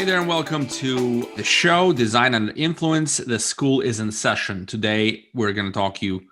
there, and welcome to the show, Design and Influence. The school is in session. Today, we're going to talk you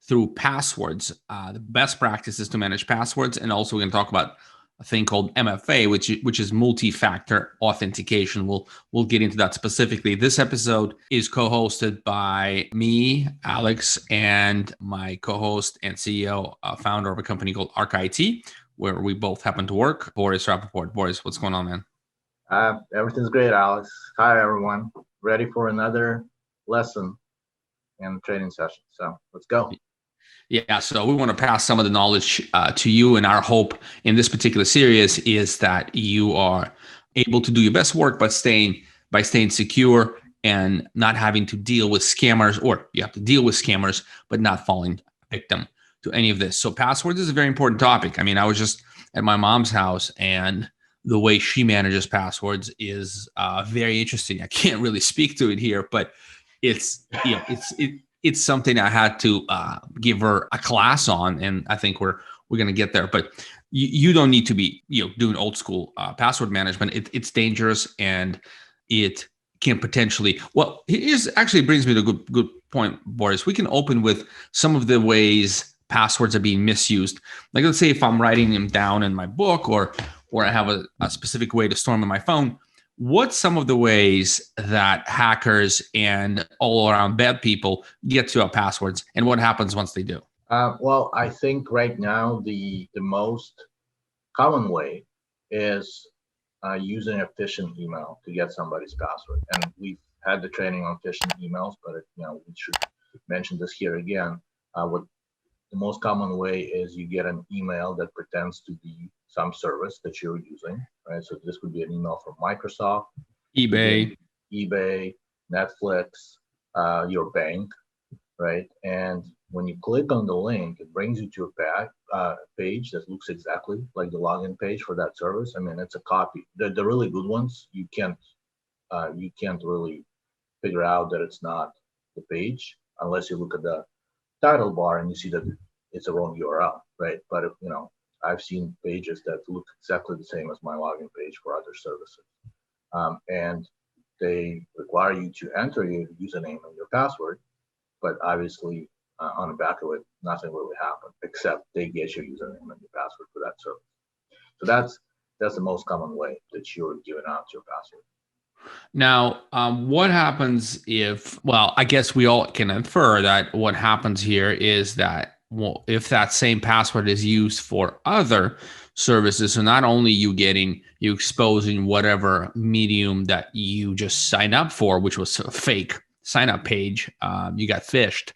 through passwords, the best practices to manage passwords, and also we're going to talk about a thing called MFA, which is multi-factor authentication. We'll get into that specifically. This episode is co-hosted by me, Alex, and my co-host and CEO, founder of a company called ArcIT, where we both happen to work, Boris Rappaport. Boris, what's going on, man? Everything's great, Alex. Hi, everyone. Ready for another lesson and training session. So let's go. Yeah, so we want to pass some of the knowledge to you, and our hope in this particular series is that you are able to do your best work by staying secure and not having to deal with scammers, or you have to deal with scammers, but not falling victim to any of this. So passwords is a very important topic. I mean, I was just at my mom's house, and the way she manages passwords is very interesting. I can't really speak to it here, but it's something I had to give her a class on, and I think we're going to get there. But you don't need to be doing old school password management. It's dangerous, and it can potentially. Well, here's actually brings me to a good point, Boris. We can open with some of the ways passwords are being misused. Like, let's say if I'm writing them down in my book, or I have a specific way to store them in my phone. What's some of the ways that hackers and all around bad people get to our passwords, and what happens once they do? Well, I think right now the most common way is using a phishing email to get somebody's password. And we've had the training on phishing emails, but we should mention this here again. What the most common way is you get an email that pretends to be some service that you're using, right? So this would be an email from Microsoft, eBay, Netflix, your bank, right? And when you click on the link, it brings you to a page that looks exactly like the login page for that service. I mean, it's a copy. The really good ones, you can't really figure out that it's not the page unless you look at the title bar and you see that it's a wrong URL, right? But if, I've seen pages that look exactly the same as my login page for other services. And they require you to enter your username and your password, but obviously on the back of it, nothing really happened except they get your username and your password for that service. So that's the most common way that you're giving out your password. Now, what happens if, well, I guess we all can infer that what happens here is that, well, if that same password is used for other services, so not only you exposing whatever medium that you just signed up for, which was a fake sign up page, you got phished.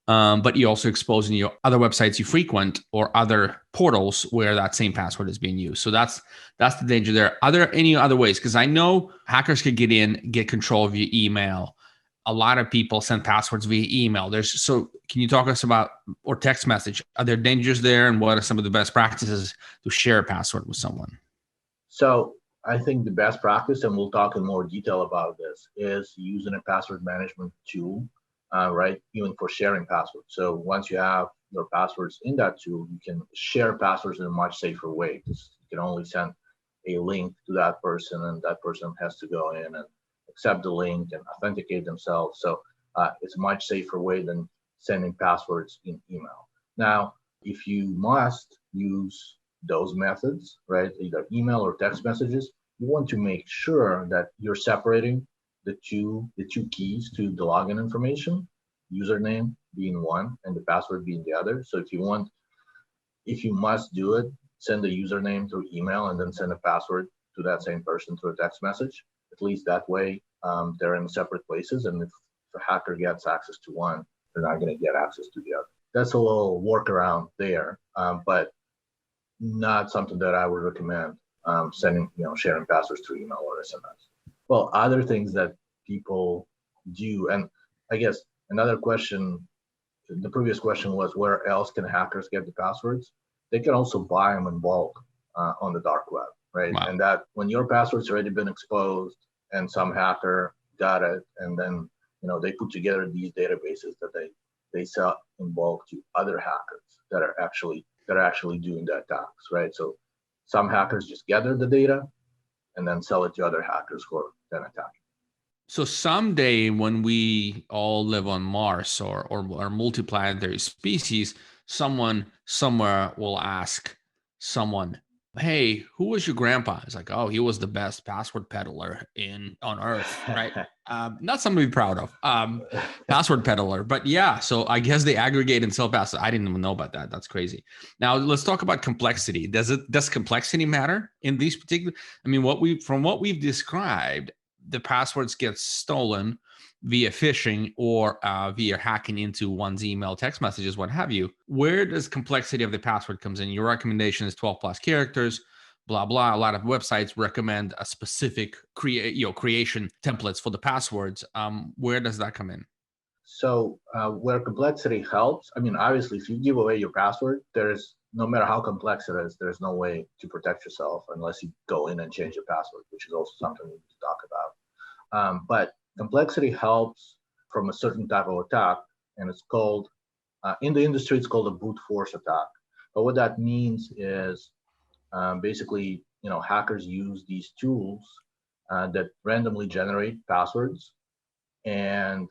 But you're also exposing your other websites you frequent or other portals where that same password is being used. So that's the danger there. Are there any other ways? Because I know hackers could get control of your email. A lot of people send passwords via email. So can you talk to us about, or text message? Are there dangers there, and what are some of the best practices to share a password with someone? So I think the best practice, and we'll talk in more detail about this, is using a password management tool. Right, even for sharing passwords. So once you have your passwords in that tool, you can share passwords in a much safer way, because you can only send a link to that person, and that person has to go in and accept the link and authenticate themselves. So it's a much safer way than sending passwords in email. Now, if you must use those methods, right, either email or text messages, you want to make sure that you're separating the two keys to the login information, username being one and the password being the other. So if you must do it, send the username through email and then send a password to that same person through a text message. At least that way, they're in separate places, and if the hacker gets access to one, they're not going to get access to the other. That's a little workaround there, but not something that I would recommend sharing passwords through email or SMS. Well, other things that people do, and I guess another question, the previous question was, where else can hackers get the passwords? They can also buy them in bulk on the dark web, right? Wow. And that when your password's already been exposed and some hacker got it, and then they put together these databases that they sell in bulk to other hackers that are actually doing the attacks, right? So some hackers just gather the data and then sell it to other hackers who are then attacking. So someday when we all live on Mars or multiplanetary species, someone somewhere will ask someone, "Hey, who was your grandpa?" It's like, "Oh, he was the best password peddler on Earth," right? Not something to be proud of. Password peddler, but yeah. So I guess they aggregate and sell passwords. I didn't even know about that. That's crazy. Now let's talk about complexity. Does complexity matter in these particular? I mean, from what we've described, the passwords get stolen via phishing or via hacking into one's email, text messages, what have you. Where does complexity of the password comes in? Your recommendation is 12 plus characters, blah, blah. A lot of websites recommend a specific creation templates for the passwords. Where does that come in? So where complexity helps, I mean, obviously, if you give away your password, there's no matter how complex it is, there's no way to protect yourself unless you go in and change your password, which is also something we need to talk about. But complexity helps from a certain type of attack, and it's called, in the industry, it's called a brute force attack. But what that means is basically, hackers use these tools that randomly generate passwords, and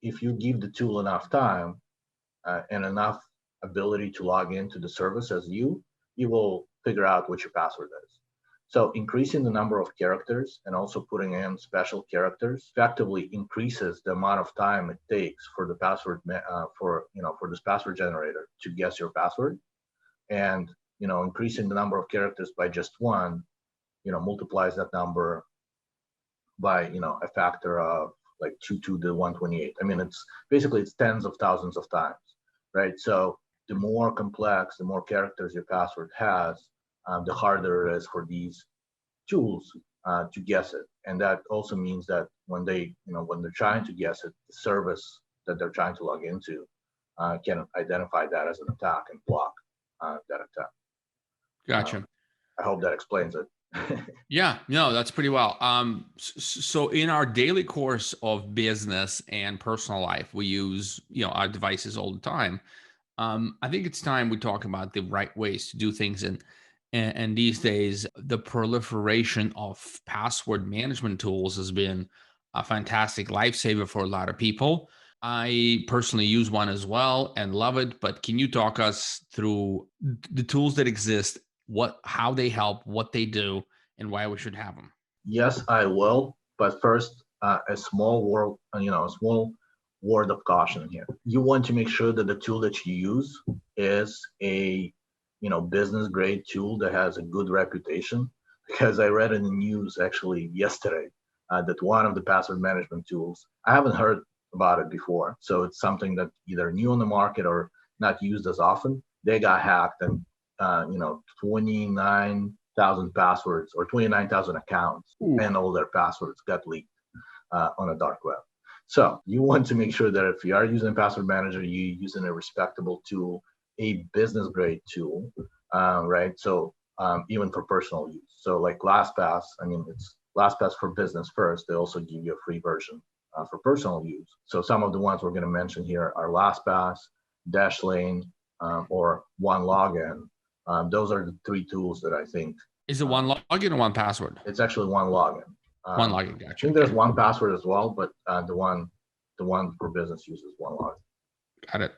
if you give the tool enough time and enough ability to log into the service as you will figure out what your password is. So increasing the number of characters and also putting in special characters effectively increases the amount of time it takes for the password for this password generator to guess your password. And increasing the number of characters by just one, multiplies that number by a factor of like 2 to the 128. I mean, it's tens of thousands of times, right? So the more complex, the more characters your password has, the harder it is for these tools to guess it. And that also means that when they're trying to guess it, the service that they're trying to log into can identify that as an attack and block that attack. Gotcha. I hope that explains it. Yeah, no, that's pretty well. So in our daily course of business and personal life, we use, our devices all the time. I think it's time we talk about the right ways to do things. And these days, the proliferation of password management tools has been a fantastic lifesaver for a lot of people. I personally use one as well and love it. But can you talk us through the tools that exist, how they help, what they do, and why we should have them? Yes, I will. But first, a small word of caution here. You want to make sure that the tool that you use is a business grade tool that has a good reputation. Because I read in the news actually yesterday that one of the password management tools, I haven't heard about it before, so it's something that either new on the market or not used as often. They got hacked and 29,000 passwords or 29,000 accounts. Ooh. And all their passwords got leaked on the dark web. So you want to make sure that if you are using a password manager, you're using a respectable tool, a business grade tool, right? So even for personal use. So like LastPass, it's LastPass for business first. They also give you a free version for personal use. So some of the ones we're going to mention here are LastPass, Dashlane, or OneLogin. Those are the three tools that I think. Is it one login or one password? It's actually OneLogin. One login, gotcha. I think there's one password as well, but the one for business uses OneLogin. Got it.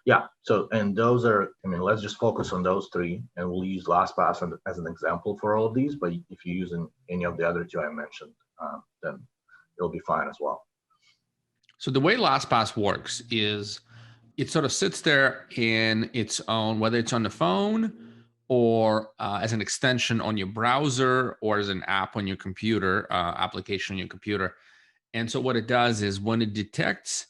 Yeah. So, and those are, let's just focus on those three, and we'll use LastPass as an example for all of these. But if you're using any of the other two I mentioned, then it'll be fine as well. So the way LastPass works is it sort of sits there in its own, whether it's on the phone or as an extension on your browser or as an app on your computer, application on your computer. And so what it does is when it detects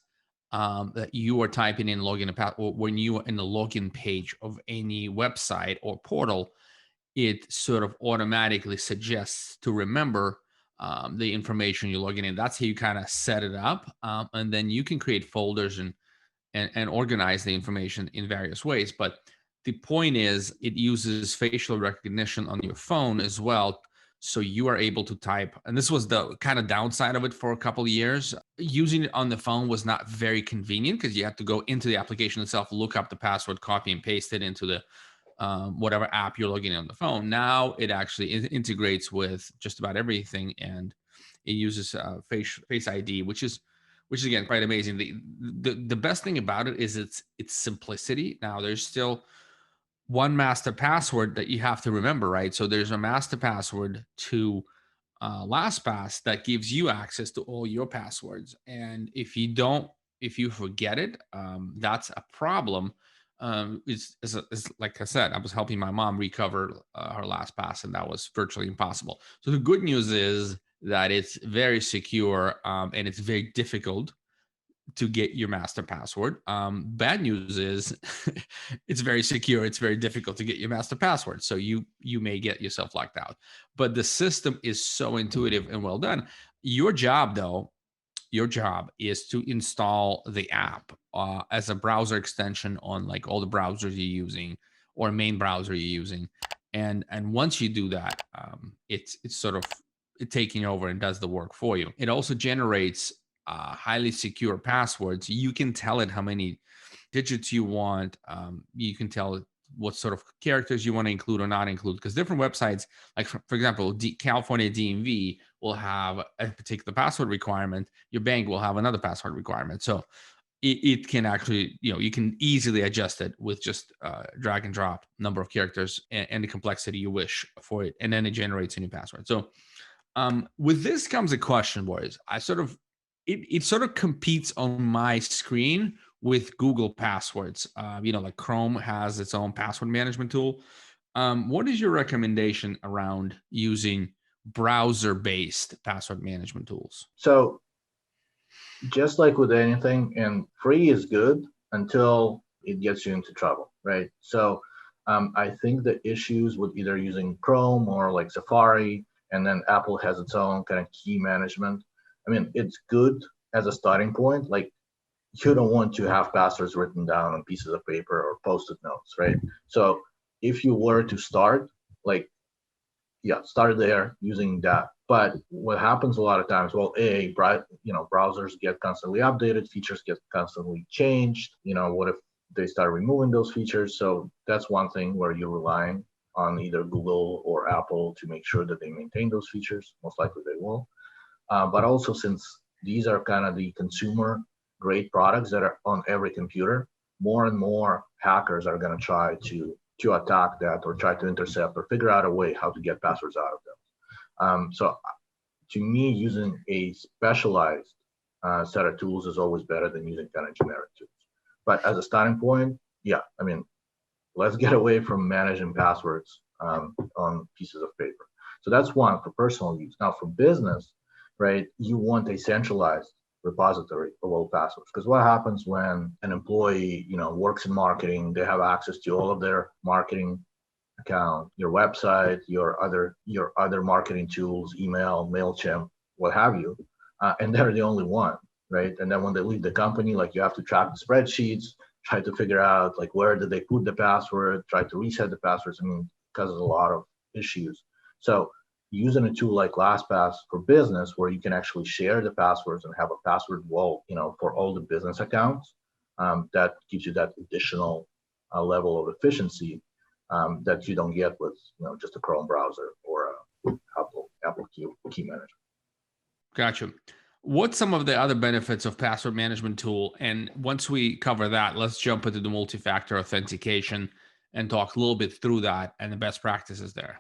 that you are typing in login, or when you are in the login page of any website or portal, it sort of automatically suggests to remember the information you're logging in. That's how you kind of set it up. And then you can create folders and organize the information in various ways. But the point is it uses facial recognition on your phone as well. So you are able to type, and this was the kind of downside of it for a couple of years. Using it on the phone was not very convenient because you have to go into the application itself, look up the password, copy and paste it into the whatever app you're logging in on the phone. Now it actually integrates with just about everything, and it uses face ID, which is again quite amazing. The best thing about it is its simplicity. Now there's still one master password that you have to remember, right? So there's a master password to LastPass that gives you access to all your passwords. And if you forget it, that's a problem. It's like I said, I was helping my mom recover her LastPass, and that was virtually impossible. So the good news is that it's very secure, and it's very difficult to get your master password. Bad news is it's very secure. It's very difficult to get your master password. So you may get yourself locked out. But the system is so intuitive and well done. Your job, though, your job is to install the app as a browser extension on like all the browsers you're using or main browser you're using. And once you do that, it's sort of taking over and does the work for you. It also generates highly secure passwords. You can tell it how many digits you want. You can tell it what sort of characters you want to include or not include, because different websites, like for example, California DMV will have a particular password requirement. Your bank will have another password requirement. So it can actually, you can easily adjust it with just drag and drop number of characters and the complexity you wish for it, and then it generates a new password. So with this comes a question, boys. It sort of competes on my screen with Google passwords. Like Chrome has its own password management tool. What is your recommendation around using browser-based password management tools? So just like with anything, and free is good until it gets you into trouble, right? So I think the issues with either using Chrome or like Safari, and then Apple has its own kind of key management. I mean, it's good as a starting point. Like, you don't want to have passwords written down on pieces of paper or post-it notes, right? So if you were to start, like, yeah, start there using that. But what happens a lot of times, well, browsers get constantly updated, features get constantly changed. What if they start removing those features? So that's one thing where you're relying on either Google or Apple to make sure that they maintain those features. Most likely they will. But also, since these are kind of the consumer grade products that are on every computer, more and more hackers are going to try to attack that or try to intercept or figure out a way how to get passwords out of them. So to me, using a specialized set of tools is always better than using kind of generic tools. But as a starting point, yeah, I mean, let's get away from managing passwords on pieces of paper. So that's one for personal use. Now for business, right, you want a centralized repository of all passwords, because what happens when an employee works in marketing, they have access to all of their marketing account, your website, your other marketing tools, email, MailChimp, what have you, and they're the only one, right? And then when they leave the company, like, you have to track the spreadsheets, try to figure out like where did they put the password, try to reset the passwords. I mean, causes a lot of issues. So using a tool like LastPass for business, where you can actually share the passwords and have a password wall, for all the business accounts, that gives you that additional level of efficiency that you don't get with, just a Chrome browser or a Apple key manager. Gotcha. What's some of the other benefits of password management tool? And once we cover that, let's jump into the multi-factor authentication and talk a little bit through that and the best practices there.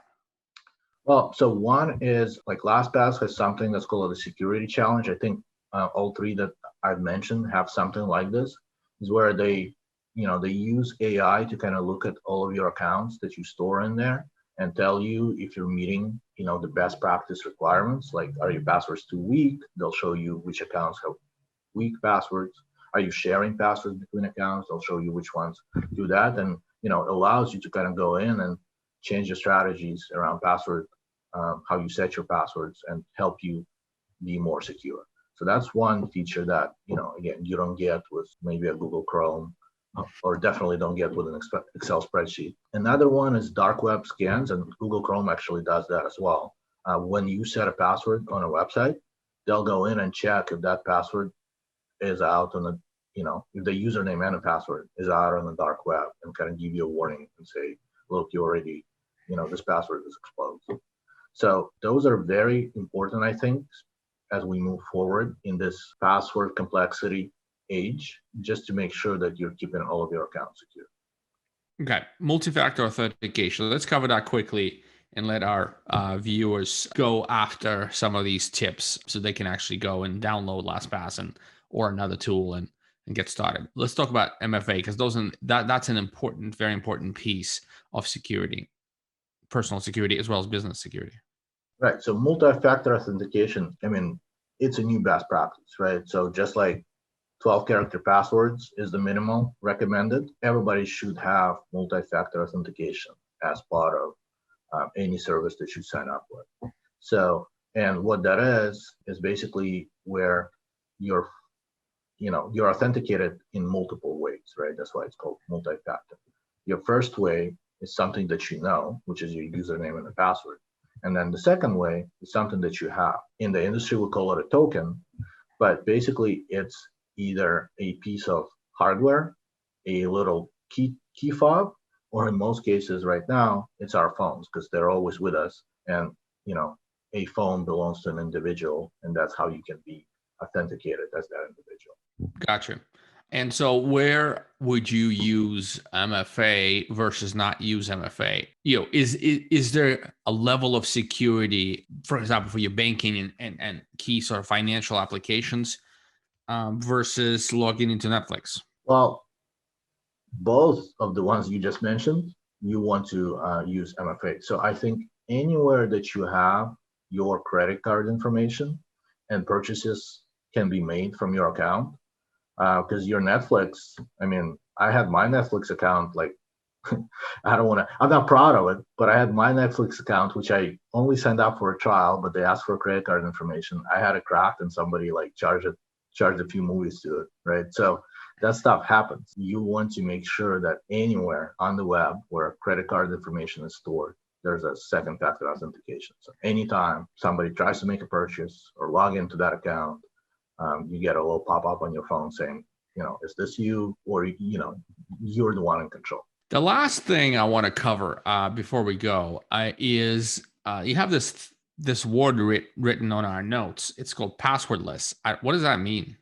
Well, so one is like LastPass has something that's called a security challenge. I think all three that I've mentioned have something like this, is where they use AI to kind of look at all of your accounts that you store in there and tell you if you're meeting, the best practice requirements. Like, are your passwords too weak? They'll show you which accounts have weak passwords. Are you sharing passwords between accounts? They'll show you which ones do that. And, it allows you to kind of go in and change your strategies around password, how you set your passwords, and help you be more secure. So that's one feature that, again, you don't get with maybe a Google Chrome, or definitely don't get with an Excel spreadsheet. Another one is dark web scans, and Google Chrome actually does that as well. When you set a password on a website, they'll go in and check if that password is out on the, if the username and the password is out on the dark web, and kind of give you a warning and say, look, you already, this password is exposed. So those are very important, I think, as we move forward in this password complexity age, just to make sure that you're keeping all of your accounts secure. Okay, multi-factor authentication. Let's cover that quickly and let our viewers go after some of these tips so they can actually go and download LastPass or another tool and get started. Let's talk about MFA because that's an important, very important piece of security, personal security as well as business security. Right. So multi-factor authentication, it's a new best practice, right? So just like 12-character passwords is the minimal recommended, everybody should have multi-factor authentication as part of any service that you sign up with. So, and what that is basically where you're authenticated in multiple ways, right? That's why it's called multi-factor. Your first way is something that you know, which is your username and the password. And then the second way is something that you have. In the industry, we call it a token, but basically it's either a piece of hardware, a little key fob, or in most cases right now, it's our phones because they're always with us. And, a phone belongs to an individual, and that's how you can be authenticated as that individual. Gotcha. And so where would you use MFA versus not use MFA? Is there a level of security, for example, for your banking and key sort of financial applications versus logging into Netflix? Well, both of the ones you just mentioned, you want to use MFA. So I think anywhere that you have your credit card information and purchases can be made from your account, because your Netflix, I had my Netflix account, like, I'm not proud of it, but I had my Netflix account, which I only signed up for a trial, but they asked for credit card information. I had it cracked and somebody like charged a few movies to it, right? So that stuff happens. You want to make sure that anywhere on the web where credit card information is stored, there's a second factor authentication. So anytime somebody tries to make a purchase or log into that account, you get a little pop-up on your phone saying, is this you, or, you're the one in control. The last thing I want to cover before we go is you have this word written on our notes. It's called passwordless. What does that mean?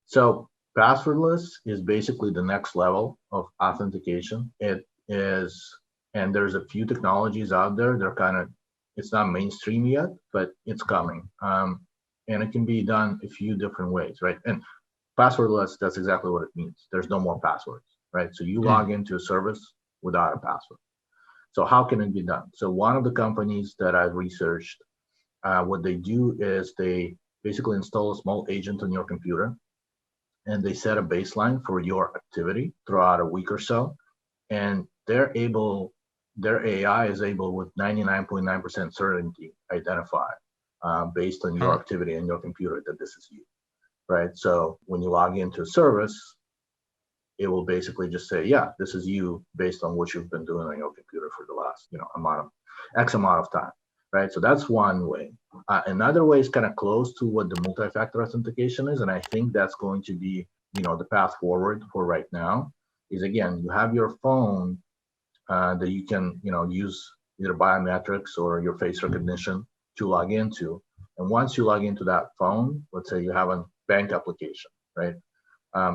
So passwordless is basically the next level of authentication. It is, and there's a few technologies out there. It's not mainstream yet, but it's coming. And it can be done a few different ways, right? And passwordless, that's exactly what it means. There's no more passwords, right? So you log into a service without a password. So how can it be done? So one of the companies that I've researched, what they do is they basically install a small agent on your computer, and they set a baseline for your activity throughout a week or so. And their AI is able with 99.9% certainty identify based on your activity in your computer that this is you, right? So when you log into a service, it will basically just say, yeah, this is you based on what you've been doing on your computer for the last, X amount of time, right? So that's one way. Another way is kind of close to what the multi-factor authentication is, and I think that's going to be, the path forward for right now. Is again, you have your phone that you can, use either biometrics or your face recognition to log into. And once you log into that phone, let's say you have a bank application, right?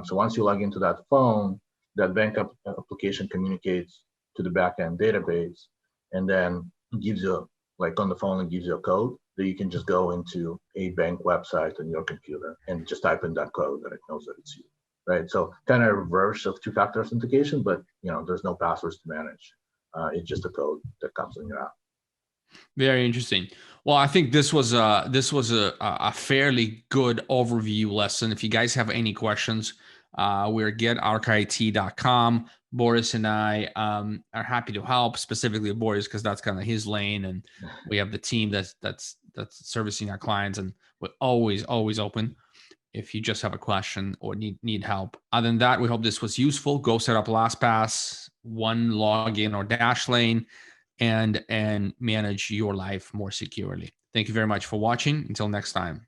So once you log into that phone, that bank application communicates to the backend database, and then gives you, like on the phone, it gives you a code that you can just go into a bank website on your computer and just type in that code and it knows that it's you, right? So kind of reverse of two-factor authentication, but there's no passwords to manage. It's just a code that comes in your app. Very interesting. Well, I think this was a fairly good overview lesson. If you guys have any questions, we're getarchit.com. Boris and I are happy to help, specifically Boris, because that's kind of his lane, and we have the team that's servicing our clients, and we're always open if you just have a question or need help. Other than that, we hope this was useful. Go set up LastPass, one login or Dashlane, and manage your life more securely. Thank you very much for watching. Until next time.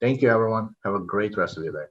Thank you, everyone. Have a great rest of your day.